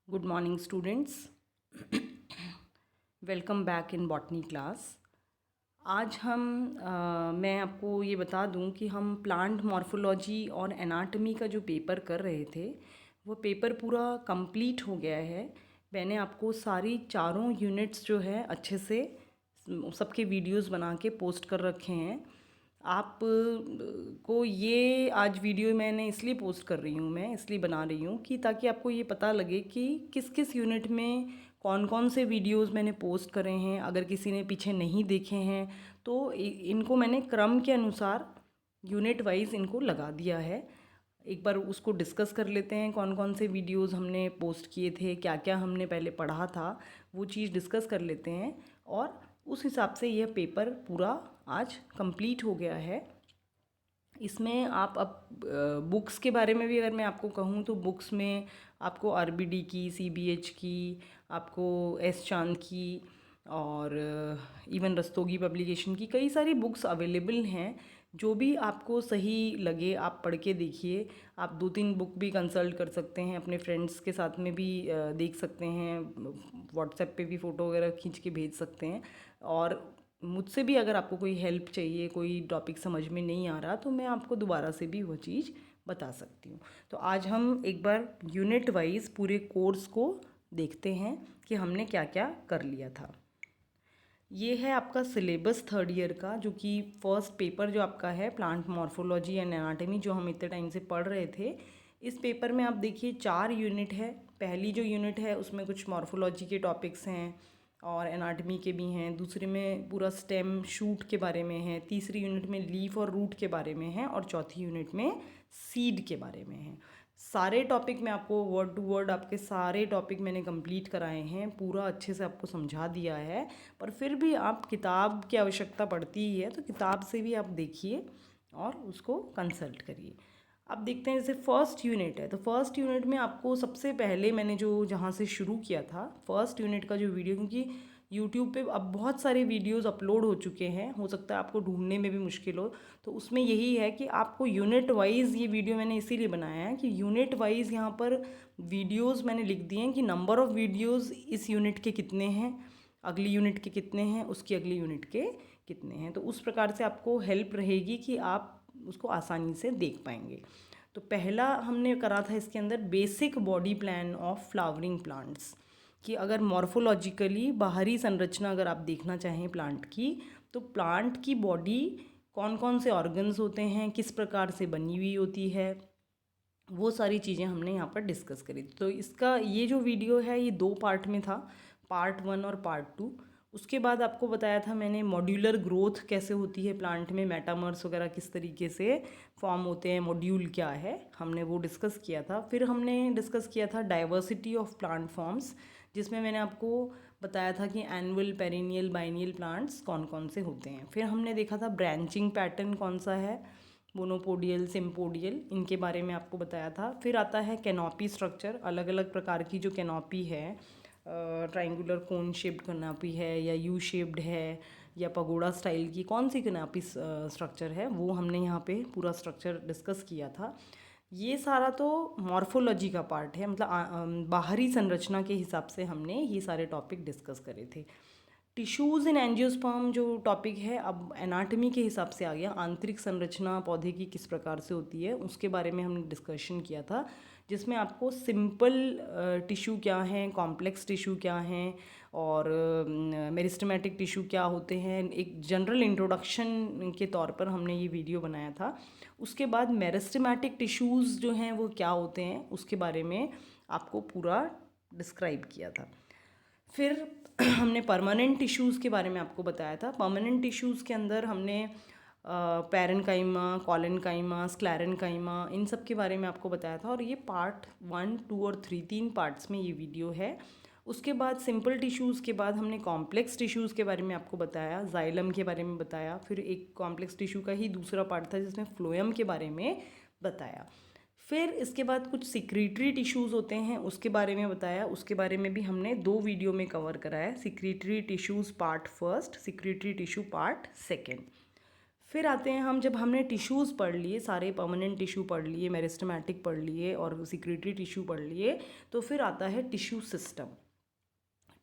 Good morning students. Welcome back in botany class. आज मैं आपको ये बता दूं कि हम प्लांट मॉर्फोलॉजी और एनाटमी का जो पेपर कर रहे थे वो पेपर पूरा कंप्लीट हो गया है। मैंने आपको सारी चारों यूनिट्स जो है अच्छे से सबके वीडियोस बना के पोस्ट कर रखे हैं। आप को ये आज वीडियो मैंने इसलिए पोस्ट कर रही हूँ, मैं इसलिए बना रही हूँ कि ताकि आपको ये पता लगे कि किस किस यूनिट में कौन कौन से वीडियोस मैंने पोस्ट करे हैं। अगर किसी ने पीछे नहीं देखे हैं तो इनको मैंने क्रम के अनुसार यूनिट वाइज इनको लगा दिया है। एक बार उसको डिस्कस कर लेते हैं, कौन कौन से वीडियोस हमने पोस्ट किए थे, क्या क्या हमने पहले पढ़ा था, वो चीज़ डिस्कस कर लेते हैं। और उस हिसाब से यह पेपर पूरा आज कंप्लीट हो गया है। इसमें आप अब बुक्स के बारे में भी अगर मैं आपको कहूँ तो बुक्स में आपको आरबीडी की, सीबीएच की, आपको एस चांद की और इवन रस्तोगी पब्लिकेशन की कई सारी बुक्स अवेलेबल हैं। जो भी आपको सही लगे आप पढ़ के देखिए। आप 2-3 बुक भी कंसल्ट कर सकते हैं, अपने फ्रेंड्स के साथ में भी देख सकते हैं, व्हाट्सएप पे भी फ़ोटो वगैरह खींच के भेज सकते हैं। और मुझसे भी अगर आपको कोई हेल्प चाहिए, कोई टॉपिक समझ में नहीं आ रहा तो मैं आपको दोबारा से भी वो चीज़ बता सकती हूँ। तो आज हम एक बार यूनिट वाइज पूरे कोर्स को देखते हैं कि हमने क्या क्या कर लिया था। ये है आपका सिलेबस थर्ड ईयर का, जो कि फर्स्ट पेपर जो आपका है प्लांट मॉर्फोलॉजी एंड एनाटमी, जो हम इतने टाइम से पढ़ रहे थे। इस पेपर में आप देखिए 4 यूनिट है। पहली जो यूनिट है उसमें कुछ मॉर्फोलॉजी के टॉपिक्स हैं और एनाटमी के भी हैं। दूसरे में पूरा स्टेम शूट के बारे में है। तीसरी यूनिट में लीफ और रूट के बारे में है और चौथी यूनिट में सीड के बारे में है। सारे टॉपिक मैं आपको वर्ड टू वर्ड आपके सारे टॉपिक मैंने कंप्लीट कराए हैं, पूरा अच्छे से आपको समझा दिया है। पर फिर भी आप किताब की आवश्यकता पड़ती ही है, तो किताब से भी आप देखिए और उसको कंसल्ट करिए। अब देखते हैं, जैसे फर्स्ट यूनिट है तो फर्स्ट यूनिट में आपको सबसे पहले मैंने जो जहाँ से शुरू किया था फर्स्ट यूनिट का जो वीडियो, क्योंकि यूट्यूब पे अब बहुत सारे वीडियोस अपलोड हो चुके हैं, हो सकता है आपको ढूंढने में भी मुश्किल हो। तो उसमें यही है कि आपको यूनिट वाइज ये वीडियो मैंने इसीलिए बनाया है कि यूनिट वाइज यहाँ पर वीडियोस मैंने लिख दिए हैं कि नंबर ऑफ़ वीडियोस इस यूनिट के कितने हैं, अगली यूनिट के कितने हैं, उसकी अगली यूनिट के कितने हैं। तो उस प्रकार से आपको हेल्प रहेगी कि आप उसको आसानी से देख पाएंगे। तो पहला हमने करा था इसके अंदर basic body plan of flowering plants, कि अगर मॉर्फोलॉजिकली बाहरी संरचना अगर आप देखना चाहें प्लांट की, तो प्लांट की बॉडी कौन कौन से ऑर्गन्स होते हैं, किस प्रकार से बनी हुई होती है, वो सारी चीज़ें हमने यहाँ पर डिस्कस करी। तो इसका ये जो वीडियो है ये 2 पार्ट में था, पार्ट 1 और पार्ट 2। उसके बाद आपको बताया था मैंने मॉड्यूलर ग्रोथ कैसे होती है प्लांट में, मेटामर्स वगैरह किस तरीके से फॉर्म होते हैं, मॉड्यूल क्या है, हमने वो डिस्कस किया था। फिर हमने डिस्कस किया था डाइवर्सिटी ऑफ प्लांट फॉर्म्स, जिसमें मैंने आपको बताया था कि एनुअल, पेरिनियल, बाइनियल प्लांट्स कौन कौन से होते हैं। फिर हमने देखा था ब्रांचिंग पैटर्न कौन सा है, मोनोपोडियल, सिम्पोडियल, इनके बारे में आपको बताया था। फिर आता है कैनोपी स्ट्रक्चर, अलग अलग प्रकार की जो कैनोपी है, ट्राइंगुलर कोन शेप्ड कैनोपी है या यू शेप्ड है या पगोड़ा स्टाइल की कौन सी कैनोपी स्ट्रक्चर है, वो हमने यहाँ पे पूरा स्ट्रक्चर डिस्कस किया था। ये सारा तो मॉर्फोलॉजी का पार्ट है, मतलब बाहरी संरचना के हिसाब से हमने ये सारे टॉपिक डिस्कस करे थे। टिश्यूज़ इन एंजियोस्पर्म जो टॉपिक है अब एनाटमी के हिसाब से आ गया, आंतरिक संरचना पौधे की किस प्रकार से होती है उसके बारे में हमने डिस्कशन किया था, जिसमें आपको सिंपल टिश्यू क्या हैं, कॉम्प्लेक्स टिश्यू क्या हैं और मेरिस्टेमेटिक टिश्यू क्या होते हैं, एक जनरल इंट्रोडक्शन के तौर पर हमने ये वीडियो बनाया था। उसके बाद मेरिस्टेमेटिक टिश्यूज़ जो हैं वो क्या होते हैं उसके बारे में आपको पूरा डिस्क्राइब किया था। फिर हमने परमानेंट टिश्यूज़ के बारे में आपको बताया था। परमानेंट टिश्यूज़ के अंदर हमने पैरेन्काइमा, कॉलेनकाइमा, स्क्लेरेन्काइमा, इन सब के बारे में आपको बताया था। और ये पार्ट 1, 2 और 3 तीन पार्ट्स में ये वीडियो है। उसके बाद सिंपल टिश्यूज़ के बाद हमने कॉम्प्लेक्स टिश्यूज़ के बारे में आपको बताया, जाइलम के बारे में बताया। फिर एक कॉम्प्लेक्स टिश्यू का ही दूसरा पार्ट था जिसमें फ्लोएम के बारे में बताया। फिर इसके बाद कुछ सिक्रीटरी टिश्यूज़ होते हैं उसके बारे में बताया, उसके बारे में भी हमने 2 वीडियो में कवर कराया, secretory tissues part 1, secretory tissue part 2। फिर आते हैं हम, जब हमने टिश्यूज़ पढ़ लिए, सारे परमानेंट टिश्यू पढ़ लिए, मेरिस्टेमेटिक पढ़ लिए और सिक्रेटरी टिश्यू पढ़ लिए, तो फिर आता है टिश्यू सिस्टम।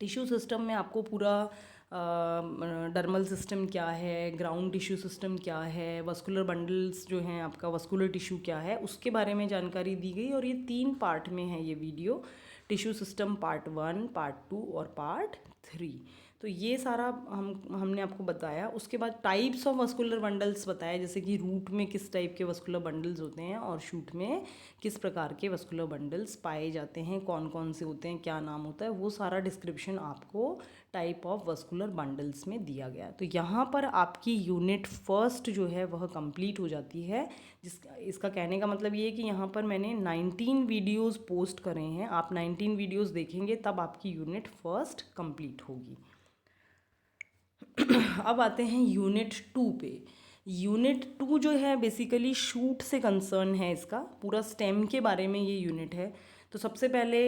टिश्यू सिस्टम में आपको पूरा डर्मल सिस्टम क्या है, ग्राउंड टिश्यू सिस्टम क्या है, वस्कुलर बंडल्स जो हैं आपका, वस्कुलर टिश्यू क्या है, उसके बारे में जानकारी दी गई। और ये 3 पार्ट में है ये video, tissue system part 1, part 2 और पार्ट 3। तो ये सारा हमने आपको बताया। उसके बाद टाइप्स ऑफ वस्कुलर बंडल्स बताया, जैसे कि रूट में किस टाइप के वस्कुलर बंडल्स होते हैं और शूट में किस प्रकार के वस्कुलर बंडल्स पाए जाते हैं, कौन कौन से होते हैं, क्या नाम होता है, वो सारा डिस्क्रिप्शन आपको टाइप ऑफ वस्कुलर बंडल्स में दिया गया। तो यहाँ पर आपकी यूनिट फर्स्ट जो है वह कंप्लीट हो जाती है। इसका कहने का मतलब ये है कि यहाँ पर मैंने 19 वीडियोज़ पोस्ट करे हैं। आप 19 वीडियोज़ देखेंगे तब आपकी यूनिट फर्स्ट कंप्लीट होगी। अब आते हैं यूनिट 2 पे। यूनिट 2 जो है बेसिकली शूट से कंसर्न है, इसका पूरा स्टेम के बारे में ये यूनिट है। तो सबसे पहले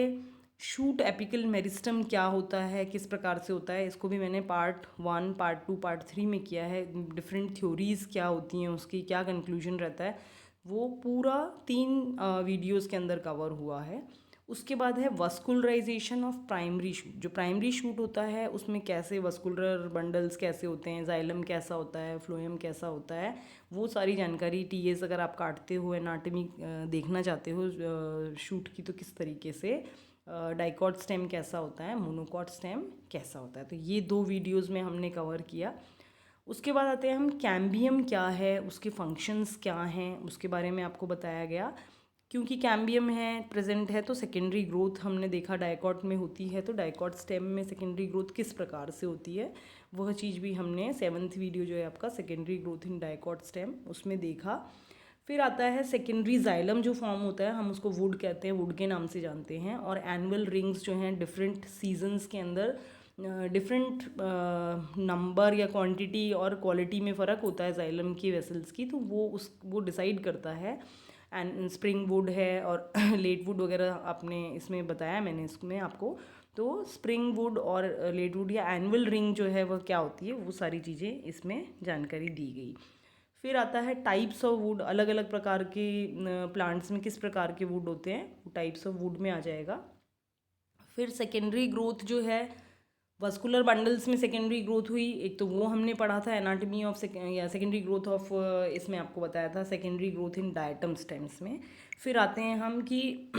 शूट एपिकल मेरिस्टम क्या होता है, किस प्रकार से होता है, इसको भी मैंने पार्ट 1, पार्ट 2, पार्ट 3 में किया है। डिफरेंट थ्योरीज़ क्या होती हैं, उसकी क्या कंक्लूजन रहता है, वो पूरा 3 वीडियोज़ के अंदर कवर हुआ है। उसके बाद है वस्कुलराइजेशन ऑफ प्राइमरी शूट। जो प्राइमरी शूट होता है उसमें कैसे वस्कुलर बंडल्स कैसे होते हैं, जाइलम कैसा होता है, फ्लोएम कैसा होता है, वो सारी जानकारी टीएस अगर आप काटते हो, एनाटॉमी देखना चाहते हो शूट की, तो किस तरीके से डाइकॉट स्टेम कैसा होता है, मोनोकॉट स्टेम कैसा होता है, तो ये 2 वीडियोज़ में हमने कवर किया। उसके बाद आते हैं हम, कैम्बियम क्या है, उसके फंक्शंस क्या हैं, उसके बारे में आपको बताया गया। क्योंकि कैम्बियम है प्रेजेंट है तो सेकेंडरी ग्रोथ हमने देखा डाइकॉट में होती है, तो डाइकॉट स्टेम में सेकेंडरी ग्रोथ किस प्रकार से होती है, वह चीज़ भी हमने 7th वीडियो जो है आपका secondary growth in dicot stem, उसमें देखा। फिर आता है सेकेंडरी जाइलम जो फॉर्म होता है, हम उसको वुड कहते हैं, वुड के नाम से जानते हैं। और एनुअल रिंग्स जो हैं डिफरेंट सीजन्स के अंदर डिफरेंट नंबर या क्वांटिटी और क्वालिटी में फ़र्क होता है जाइलम की वेसल्स की, तो वो डिसाइड करता है। एंड स्प्रिंग वुड है और लेट वुड वगैरह आपने इसमें बताया मैंने इसमें आपको। तो स्प्रिंग वुड और लेट वुड या एनुअल रिंग जो है वह क्या होती है, वो सारी चीज़ें इसमें जानकारी दी गई। फिर आता है टाइप्स ऑफ वुड, अलग अलग प्रकार के प्लांट्स में किस प्रकार के वुड होते हैं, वो टाइप्स ऑफ वुड में आ जाएगा। फिर सेकेंडरी ग्रोथ जो है वस्कुलर बंडल्स में सेकेंडरी ग्रोथ हुई, एक तो वो हमने पढ़ा था एनाटॉमी ऑफ या सेकेंडरी ग्रोथ ऑफ, इसमें आपको बताया था secondary growth in diatom stems में। फिर आते हैं हम कि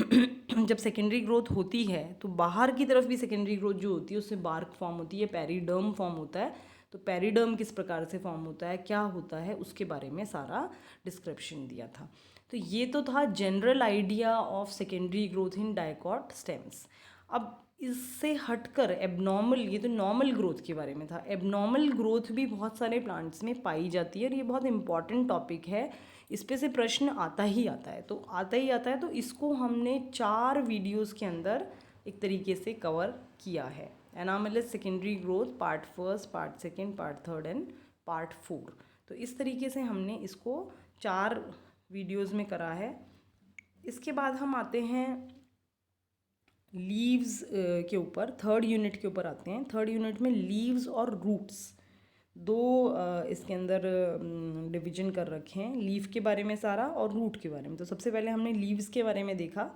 जब सेकेंडरी ग्रोथ होती है तो बाहर की तरफ भी सेकेंडरी ग्रोथ जो होती है उससे बार्क फॉर्म होती है, पेरिडर्म फॉर्म होता है। तो पेरिडर्म किस प्रकार से फॉर्म होता है, क्या होता है, उसके बारे में सारा डिस्क्रिप्शन दिया था। तो ये तो था general idea of secondary growth in dicot stems. अब इससे हटकर एबनॉर्मल, ये तो नॉर्मल ग्रोथ के बारे में था, एबनॉर्मल ग्रोथ भी बहुत सारे प्लांट्स में पाई जाती है और ये बहुत इंपॉर्टेंट टॉपिक है। इस पे से प्रश्न आता ही आता है, तो आता ही आता है। तो इसको हमने 4 वीडियोस के अंदर एक तरीके से कवर किया है। Anomalous secondary growth part 1, part 2, part 3 and part 4। तो इस तरीके से हमने इसको 4 वीडियोज़ में करा है। इसके बाद हम आते हैं लीव्स के ऊपर, 3rd यूनिट के ऊपर आते हैं। 3rd यूनिट में लीव्स और रूट्स, 2 इसके अंदर डिवीजन कर रखे हैं, लीव के बारे में सारा और रूट के बारे में। तो सबसे पहले हमने लीव्स के बारे में देखा,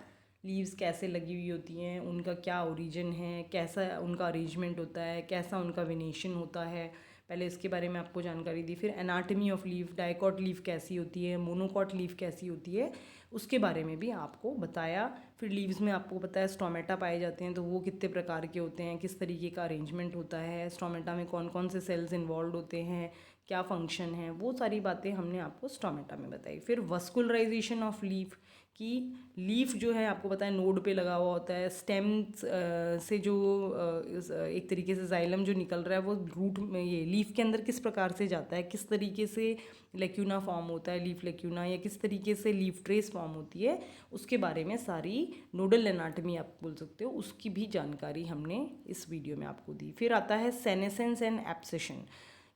लीव्स कैसे लगी हुई होती हैं, उनका क्या ओरिजिन है, कैसा उनका अरेंजमेंट होता है, कैसा उनका वेनेशन होता है, पहले इसके बारे में आपको जानकारी दी। फिर anatomy of leaf, dicot leaf कैसी होती है, मोनोकॉट लीफ कैसी होती है, उसके बारे में भी आपको बताया। फिर लीव्स में आपको पता है स्टोमेटा पाए जाते हैं, तो वो कितने प्रकार के होते हैं, किस तरीके का अरेंजमेंट होता है, स्टोमेटा में कौन कौन से सेल्स इन्वॉल्व होते हैं, क्या फंक्शन है, वो सारी बातें हमने आपको स्टोमेटा में बताई। फिर वस्कुलराइजेशन ऑफ लीफ, कि लीफ जो है आपको पता है नोड पे लगा हुआ होता है, स्टेम से जो एक तरीके से जाइलम जो निकल रहा है वो रूट में, ये लीफ के अंदर किस प्रकार से जाता है, किस तरीके से लेक्यूना फॉर्म होता है, लीफ लेक्यूना, या किस तरीके से लीफ ट्रेस फॉर्म होती है, उसके बारे में सारी नोडल एनाटॉमी आप बोल सकते हो, उसकी भी जानकारी हमने इस वीडियो में आपको दी। फिर आता है सेनेसेंस एंड एब्सेशन,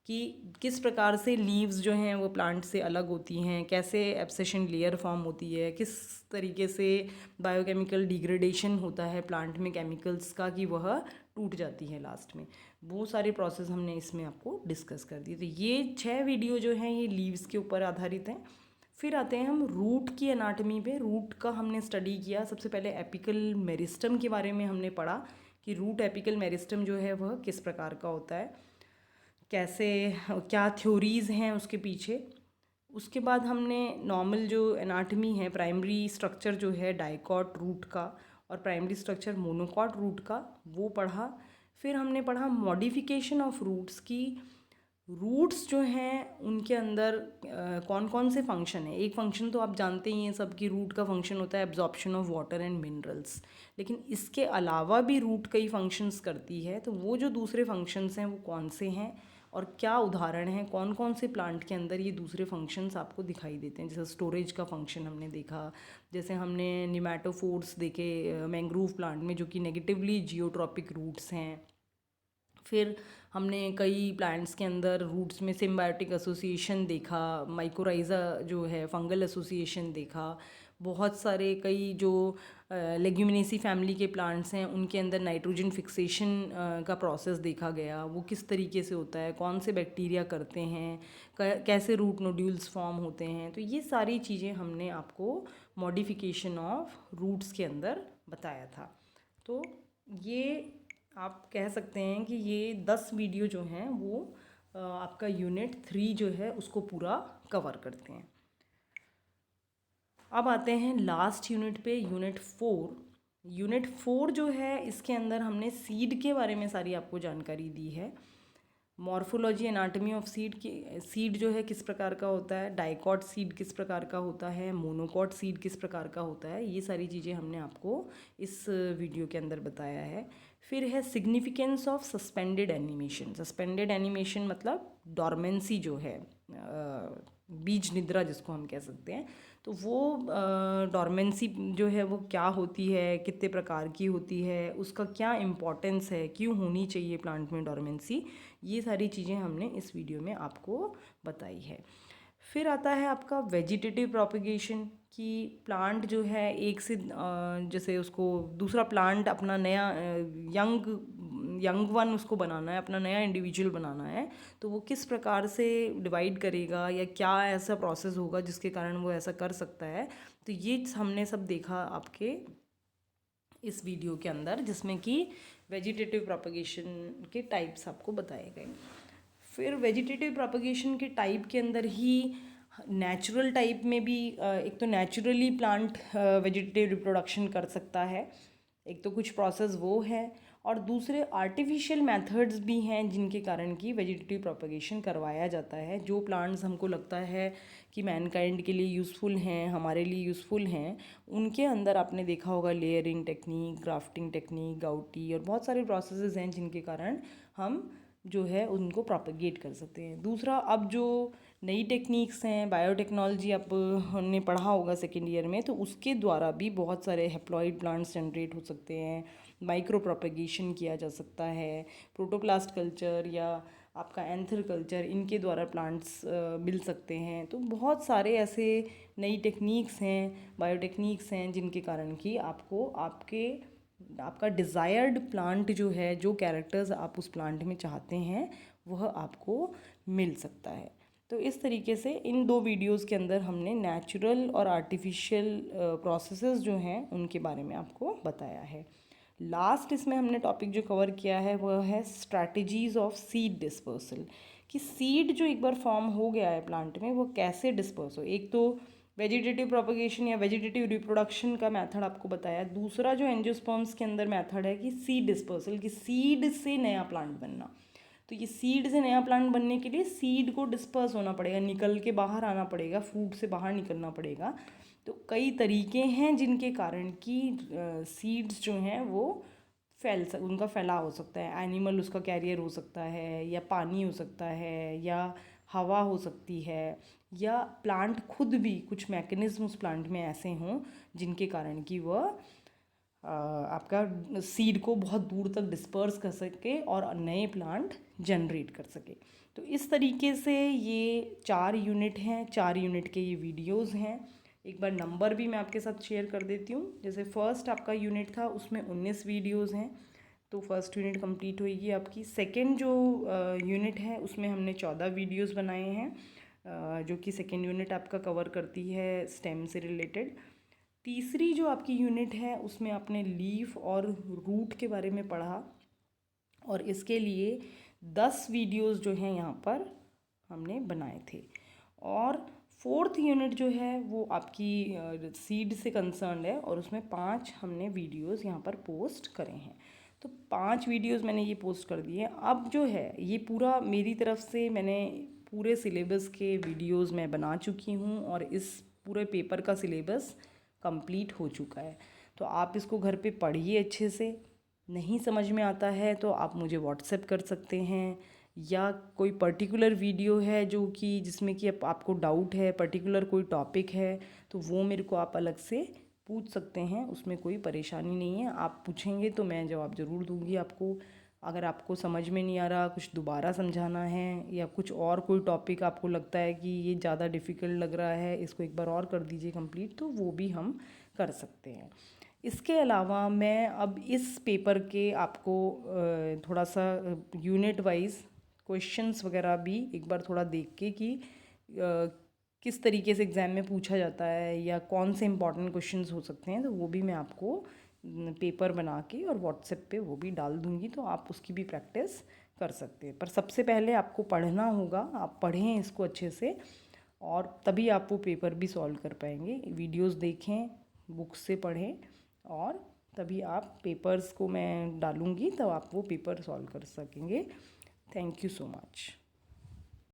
कि किस प्रकार से लीव्स जो हैं वो प्लांट से अलग होती हैं, कैसे एब्सेशन लेयर फॉर्म होती है, किस तरीके से बायोकेमिकल डिग्रेडेशन होता है प्लांट में केमिकल्स का कि वह टूट जाती है लास्ट में। वो सारे प्रोसेस हमने इसमें आपको डिस्कस कर दिए। तो ये 6 वीडियो जो हैं ये लीव्स के ऊपर आधारित हैं। फिर आते हैं हम रूट की एनाटमी पे। रूट का हमने स्टडी किया। सबसे पहले एपिकल मेरिस्टम के बारे में हमने पढ़ा कि रूट एपिकल मेरिस्टम जो है वह किस प्रकार का होता है, कैसे, क्या थ्योरीज़ हैं उसके पीछे। उसके बाद हमने नॉर्मल जो एनाटमी है, प्राइमरी स्ट्रक्चर जो है डाइकॉट रूट का और प्राइमरी स्ट्रक्चर मोनोकॉट रूट का, वो पढ़ा। फिर हमने पढ़ा मॉडिफिकेशन ऑफ रूट्स की। रूट्स जो हैं उनके अंदर कौन कौन से फंक्शन है। एक फंक्शन तो आप जानते ही हैं सब कि रूट का फंक्शन होता है absorption of water and minerals, लेकिन इसके अलावा भी रूट कई फंक्शंस करती है। तो वो जो दूसरे फंक्शंस हैं वो कौन से हैं और क्या उदाहरण हैं, कौन कौन से प्लांट के अंदर ये दूसरे फंक्शंस आपको दिखाई देते हैं। जैसे स्टोरेज का फंक्शन हमने देखा, जैसे हमने निमैटोफोर्स देखे मैंग्रोव प्लांट में जो कि नेगेटिवली जियोट्रॉपिक रूट्स हैं। फिर हमने कई प्लांट्स के अंदर रूट्स में सिम्बायोटिक एसोसिएशन देखा, माइकोराइज़ा जो है फंगल एसोसिएशन देखा। बहुत सारे कई जो लेग्यूमिनेसी फैमिली के प्लांट्स हैं उनके अंदर नाइट्रोजन फिक्सेशन का प्रोसेस देखा गया, वो किस तरीके से होता है, कौन से बैक्टीरिया करते हैं, कैसे रूट नोड्यूल्स फॉर्म होते हैं। तो ये सारी चीज़ें हमने आपको मॉडिफिकेशन ऑफ रूट्स के अंदर बताया था। तो ये आप कह सकते हैं कि ये 10 वीडियो जो हैं वो आपका यूनिट 3 जो है उसको पूरा कवर करते हैं। अब आते हैं लास्ट यूनिट पे, यूनिट 4। यूनिट 4 जो है इसके अंदर हमने सीड के बारे में सारी आपको जानकारी दी है। मॉर्फोलॉजी एनाटमी ऑफ सीड की, सीड जो है किस प्रकार का होता है, डाइकॉट सीड किस प्रकार का होता है, मोनोकॉट सीड किस प्रकार का होता है, ये सारी चीज़ें हमने आपको इस वीडियो के अंदर बताया है। फिर है significance of suspended animation. Suspended animation मतलब डॉर्मेंसी जो है, बीज निद्रा जिसको हम कह सकते हैं। तो वो डॉर्मेंसी जो है वो क्या होती है, कितने प्रकार की होती है, उसका क्या इम्पोर्टेंस है, क्यों होनी चाहिए प्लांट में डॉर्मेंसी, ये सारी चीज़ें हमने इस वीडियो में आपको बताई है। फिर आता है आपका वेजिटेटिव प्रोपगेशन कि प्लांट जो है एक से जैसे उसको दूसरा प्लांट अपना नया यंग वन उसको बनाना है, अपना नया इंडिविजुअल बनाना है, तो वो किस प्रकार से डिवाइड करेगा या क्या ऐसा प्रोसेस होगा जिसके कारण वो ऐसा कर सकता है। तो ये हमने सब देखा आपके इस वीडियो के अंदर, जिसमें कि वेजिटेटिव प्रोपगेशन के टाइप्स आपको बताए गए। फिर वेजिटेटिव प्रोपगेशन के टाइप के अंदर ही नेचुरल टाइप में भी एक तो नेचुरली प्लांट वेजिटेटिव रिप्रोडक्शन कर सकता है, एक तो कुछ प्रोसेस वो है, और दूसरे आर्टिफिशियल मेथड्स भी हैं जिनके कारण कि वेजिटेटिव प्रोपगेशन करवाया जाता है। जो प्लांट्स हमको लगता है कि मैनकाइंड के लिए यूज़फुल हैं, हमारे लिए यूज़फुल हैं, उनके अंदर आपने देखा होगा लेयरिंग टेक्निक, ग्राफ्टिंग टेक्निक, गाउटी और बहुत सारे प्रोसेसेस हैं जिनके कारण हम जो है उनको प्रोपगेट कर सकते हैं। दूसरा, अब जो नई टेक्निक्स हैं, बायोटेक्नोलॉजी आप हमने पढ़ा होगा सेकेंड ईयर में, तो उसके द्वारा भी बहुत सारे हैप्लॉइड प्लांट्स जनरेट हो सकते हैं, माइक्रो प्रोपगेशन किया जा सकता है, प्रोटोप्लास्ट कल्चर या आपका एंथर कल्चर, इनके द्वारा प्लांट्स मिल सकते हैं। तो बहुत सारे ऐसे नई टेक्निक्स हैं, बायोटेक्निक्स हैं, जिनके कारण कि आपको आपका डिज़ायर्ड प्लांट जो है, जो कैरेक्टर्स आप उस प्लांट में चाहते हैं, वह आपको मिल सकता है। तो इस तरीके से इन 2 वीडियोस के अंदर हमने नेचुरल और आर्टिफिशियल प्रोसेसेस जो हैं उनके बारे में आपको बताया है। लास्ट इसमें हमने टॉपिक जो कवर किया है वह है स्ट्रैटेजीज़ ऑफ सीड डिस्पर्सल, कि सीड जो एक बार फॉर्म हो गया है प्लांट में वो कैसे डिस्पर्स हो। एक तो वेजिटेटिव प्रोपगेशन या वेजिटेटिव रिप्रोडक्शन का मेथड आपको बताया, दूसरा जो एंजियोस्पर्म्स के अंदर मेथड है कि सीड डिस्पर्सल, कि सीड से नया प्लांट बनना। तो ये सीड से नया प्लांट बनने के लिए सीड को डिस्पर्स होना पड़ेगा, निकल के बाहर आना पड़ेगा, फ्रूट से बाहर निकलना पड़ेगा। तो कई तरीके हैं जिनके कारण कि सीड्स जो हैं वो उनका फैलाव हो सकता है। एनिमल उसका कैरियर हो सकता है, या पानी हो सकता है, या हवा हो सकती है, या प्लांट खुद भी कुछ मैकेनिज्म उस प्लांट में ऐसे हों जिनके कारण कि वह आपका सीड को बहुत दूर तक डिस्पर्स कर सके और नए प्लांट जनरेट कर सके। तो इस तरीके से ये 4 यूनिट हैं, 4 यूनिट के ये वीडियोस हैं। एक बार नंबर भी मैं आपके साथ शेयर कर देती हूँ। जैसे फर्स्ट आपका यूनिट था उसमें 19 वीडियोस हैं, तो फर्स्ट यूनिट कंप्लीट होगी आपकी। सेकंड जो यूनिट है उसमें हमने 14 वीडियोस बनाए हैं, जो कि सेकंड यूनिट आपका कवर करती है स्टेम से रिलेटेड। तीसरी जो आपकी यूनिट है उसमें आपने लीफ और रूट के बारे में पढ़ा, और इसके लिए 10 वीडियोस जो हैं यहाँ पर हमने बनाए थे। और फोर्थ यूनिट जो है वो आपकी सीड से कंसर्न्ड है, और उसमें 5 हमने वीडियोस यहाँ पर पोस्ट करे हैं। तो 5 वीडियोस मैंने ये पोस्ट कर दिए। अब जो है ये पूरा मेरी तरफ से मैंने पूरे सिलेबस के वीडियोस मैं बना चुकी हूँ, और इस पूरे पेपर का सिलेबस कंप्लीट हो चुका है। तो आप इसको घर पे पढ़िए अच्छे से। नहीं समझ में आता है तो आप मुझे व्हाट्सएप कर सकते हैं, या कोई पर्टिकुलर वीडियो है जो कि जिसमें कि आपको डाउट है, पर्टिकुलर कोई टॉपिक है, तो वो मेरे को आप अलग से पूछ सकते हैं। उसमें कोई परेशानी नहीं है, आप पूछेंगे तो मैं जवाब ज़रूर दूंगी आपको। अगर आपको समझ में नहीं आ रहा, कुछ दोबारा समझाना है, या कुछ और कोई टॉपिक आपको लगता है कि ये ज़्यादा डिफ़िकल्ट लग रहा है, इसको एक बार और कर दीजिए कंप्लीट, तो वो भी हम कर सकते हैं। इसके अलावा मैं अब इस पेपर के आपको थोड़ा सा यूनिट वाइज क्वेश्चंस वगैरह भी एक बार थोड़ा देख के कि किस तरीके से एग्ज़ाम में पूछा जाता है, या कौन से इंपॉर्टेंट क्वेश्चंस हो सकते हैं, तो वो भी मैं आपको पेपर बना के और व्हाट्सएप पे वो भी डाल दूँगी, तो आप उसकी भी प्रैक्टिस कर सकते हैं। पर सबसे पहले आपको पढ़ना होगा, आप पढ़ें इसको अच्छे से, और तभी आप वो पेपर भी सॉल्व कर पाएंगे। वीडियोस देखें, बुक्स से पढ़ें, और तभी आप पेपर्स को मैं डालूँगी तब आप वो पेपर सॉल्व कर सकेंगे। Thank you so much.